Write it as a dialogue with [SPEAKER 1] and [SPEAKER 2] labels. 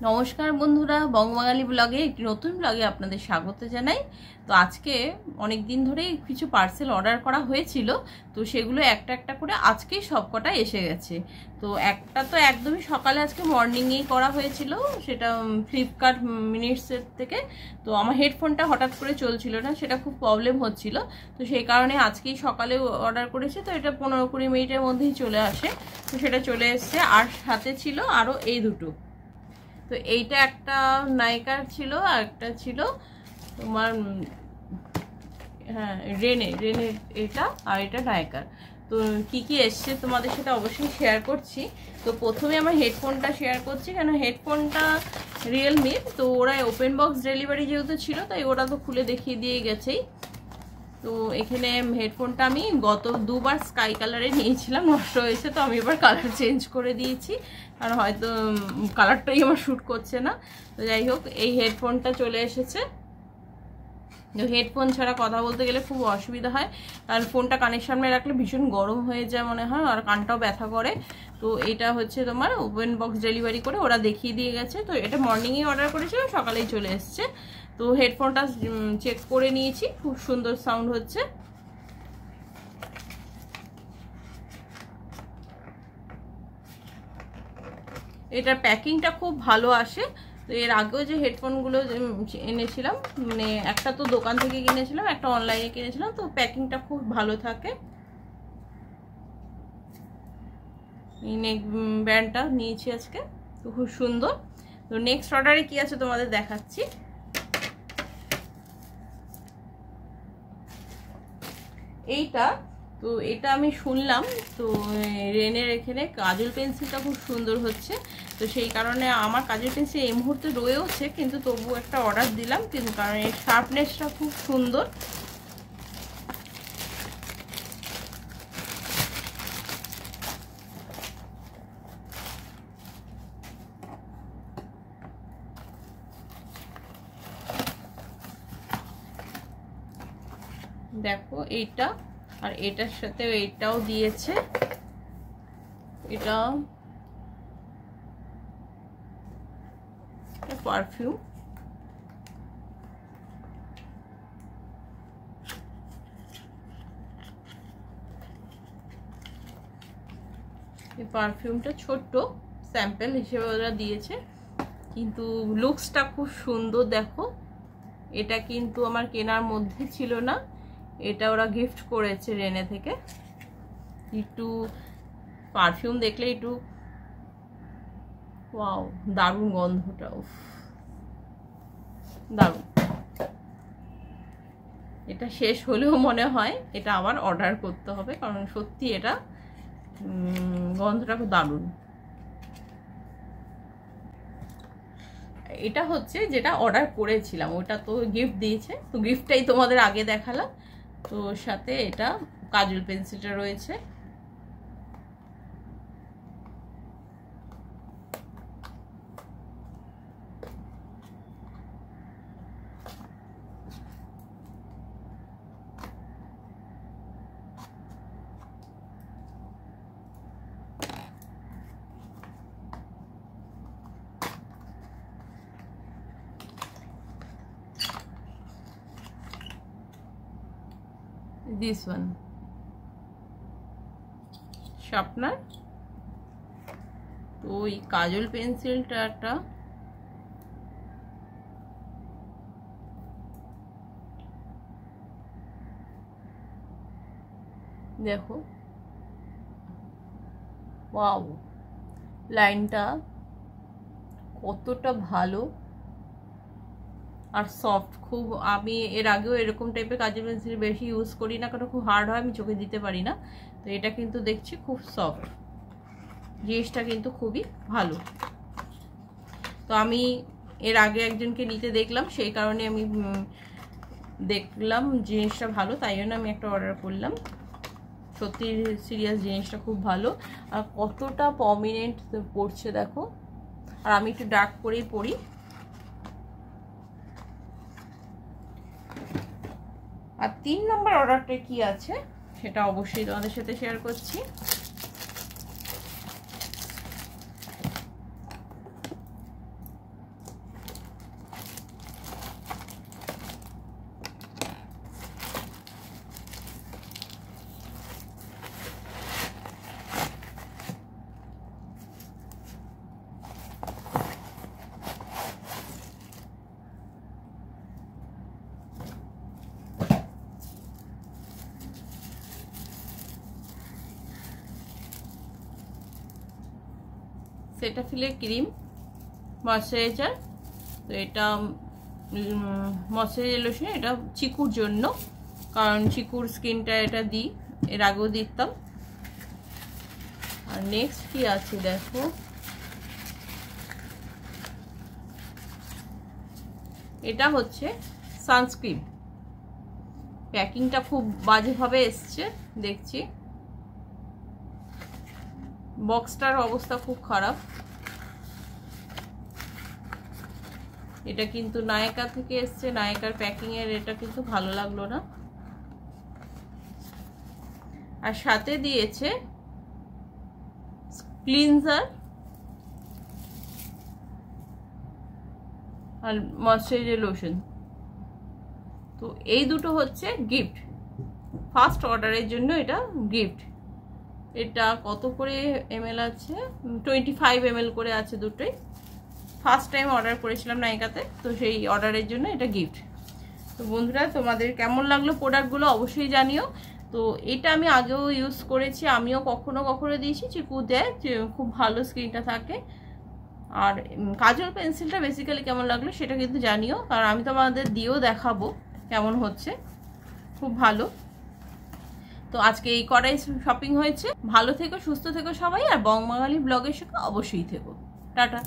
[SPEAKER 1] নমস্কার বন্ধুরা, বঙ্গবাঙালি ব্লগে একটি নতুন ব্লগে আপনাদের স্বাগত জানাই। তো আজকে অনেক দিন ধরেই কিছু পার্সেল অর্ডার করা হয়েছিল, তো সেগুলো একটা একটা করে আজকেই সবকটা এসে গেছে। তো একটা তো একদমই সকালে আজকে মর্নিংয়েই করা হয়েছিল, সেটা ফ্লিপকার্ট মিনিটসের থেকে। তো আমার হেডফোনটা হঠাৎ করে চলছিল না, সেটা খুব প্রবলেম হচ্ছিল, তো সেই কারণে আজকেই সকালে অর্ডার করেছি। তো এটা 15-20 মিনিটের মধ্যেই চলে আসে, তো সেটা চলে এসছে। আর সাথে ছিল আরও এই দুটো। তো এইটা একটা নায়িকার ছিল, আর একটা ছিল তোমার রেনের এটা, আর এটা নায়িকার। তো কি কি এসছে তোমাদের সাথে অবশ্যই শেয়ার করছি। তো প্রথমে আমার হেডফোনটা শেয়ার করছি, কেন হেডফোনটা রিয়েলমির, তো ওরা ওপেন বক্স ডেলিভারি যেহেতু ছিল, তাই ওরা তো খুলে দেখিয়ে দিয়ে গেছেই। তো এখানে হেডফোনটা আমি গত দুবার স্কাই কালারে নিয়েছিলাম, নষ্ট হয়েছে, তো আমি এবার কালার চেঞ্জ করে দিয়েছি, কারণ হয়তো কালারটাই আমার শ্যুট করছে না। তো যাই হোক, এই হেডফোনটা চলে এসেছে। হেডফোন ছাড়া কথা বলতে গেলে খুব অসুবিধা হয়, কারণ ফোনটা কানের সামনে রাখলে ভীষণ গরম হয়ে যায় মনে হয়, আর কানটাও ব্যথা করে। তো এটা হচ্ছে তোমার ওপেন বক্স ডেলিভারি করে ওরা দেখিয়ে দিয়ে গেছে। তো এটা মর্নিংয়ে অর্ডার করেছিল, সকালেই চলে এসছে। তো হেডফোনটা চেক করে নিয়েছি, খুব সুন্দর সাউন্ড হচ্ছে। এটার প্যাকিংটা খুব ভালো আসে। তো এর আগেও যে হেডফোনগুলো এনেছিলাম, মানে একটা তো দোকান থেকে কিনেছিলাম, একটা অনলাইনে কিনেছিলাম, তো প্যাকিংটা খুব ভালো থাকে। এই নেক ব্যান্ডটা নিয়েছি আজকে, তো খুব সুন্দর। তো নেক্সট অর্ডারে কি আছে তোমাদের দেখাচ্ছি। এইটা, তো এটা আমি শুনলাম, তো রেনের এখানে কাজল পেন্সিলটা খুব সুন্দর হচ্ছে, তো সেই কারণে আমার কাজল পেন্সিল এই মুহূর্তে রয়েওছে, কিন্তু তবু একটা অর্ডার দিলাম, কিন্তু কারণ এর শার্পনেসটা খুব সুন্দর। দেখো এইটা, আর এটার সাথে এইটাও দিয়েছে। এটা পারফিউম, এই পারফিউমটা ছোট্ট স্যাম্পল হিসেবে ওরা দিয়েছে, কিন্তু লুকসটা খুব সুন্দর। দেখো, এটা কিন্তু আমার কেনার মধ্যে ছিল না, এটা ওরা গিফট করেছে রেনে থেকে। একটু পারফিউম দেখলে একটু ওয়াও, দারুণ গন্ধটা, উফ দারুণ। এটা শেষ হলেও মনে হয় এটা আবার অর্ডার করতে হবে, কারণ সত্যি এটা গন্ধটা খুব দারুণ। এটা হচ্ছে যেটা অর্ডার করেছিলাম, ওটা তো গিফট দিয়েছে, তো গিফটটাই তোমাদের আগে দেখালাম। তো সাথে এটা কাজল পেন্সিলটা রয়েছে। this one sharpener। তো এই কাজল পেন্সিলটা একটা দেখো, ওয়াও, লাইনটা কতটা ভালো আর সফট খুব। আমি এর আগেও এরকম টাইপের কাজল পেন্সিল বেশি ইউজ করি না, কারণ খুব হার্ড হয়, আমি চোখে দিতে পারি না। তো এটা কিন্তু দেখছি খুব সফট, জিনিসটা কিন্তু খুবই ভালো। তো আমি এর আগে একজনকে নিতে দেখলাম, সেই কারণে আমি দেখলাম জিনিসটা ভালো, তাই জন্য আমি একটা অর্ডার করলাম। সত্যি সিরিয়াস, জিনিসটা খুব ভালো, আর কতটা প্রমিনেন্ট পড়ছে দেখো। আর আমি একটু ডার্ক করেই পরি। আর 3 নম্বর অর্ডারটা কি আছে সেটা অবশ্যই তোমাদের সাথে শেয়ার করছি। সেটাফিলের ক্রিম ময়শ্চারাইজার। তো এটা ময়শ্চারাইজার লোশন, এটা চিকুর জন্য, কারণ চিকুর স্কিনটা এটা দিই, এর আগেও দিতাম। আর নেক্সট কি আছে দেখো, এটা হচ্ছে সানস্ক্রিন। প্যাকিংটা খুব বাজেভাবে এসছে দেখছি, বক্সটার অবস্থা খুব খারাপ। এটা কিন্তু নায়িকা থেকে এসছে, নায়িকার প্যাকিং এর এটা কিন্তু ভালো লাগলো না। আর সাথে দিয়েছে ক্লিনজার আর ময়শ্চারাইজার লোশন। তো এই দুটো হচ্ছে গিফট, ফার্স্ট অর্ডারের জন্য এটা গিফট। এটা কত করে ml আছে, 25 ml করে আছে দুটোই। ফার্স্ট টাইম অর্ডার করেছিলাম নায়িকাতে, তো সেই অর্ডারের জন্য এটা গিফট। তো বন্ধুরা, তোমাদের কেমন লাগলো প্রোডাক্টগুলো অবশ্যই জানিও। তো এটা আমি আগেও ইউজ করেছি, আমিও কখনো কখনো দিয়েছি, চিকু দেয়, খুব ভালো স্কিনটা থাকে। আর কাজল পেন্সিলটা বেসিক্যালি কেমন লাগলো সেটা কিন্তু জানিও, কারণ আমি তোমাদের দিয়েও দেখাবো কেমন হচ্ছে, খুব ভালো। তো আজকে এই কটাই শপিং হয়েছে। ভালো থেকো, সুস্থ থেকো সবাই, আর বং বাঙালি ব্লগের সঙ্গে অবশ্যই থেকো। টাটা।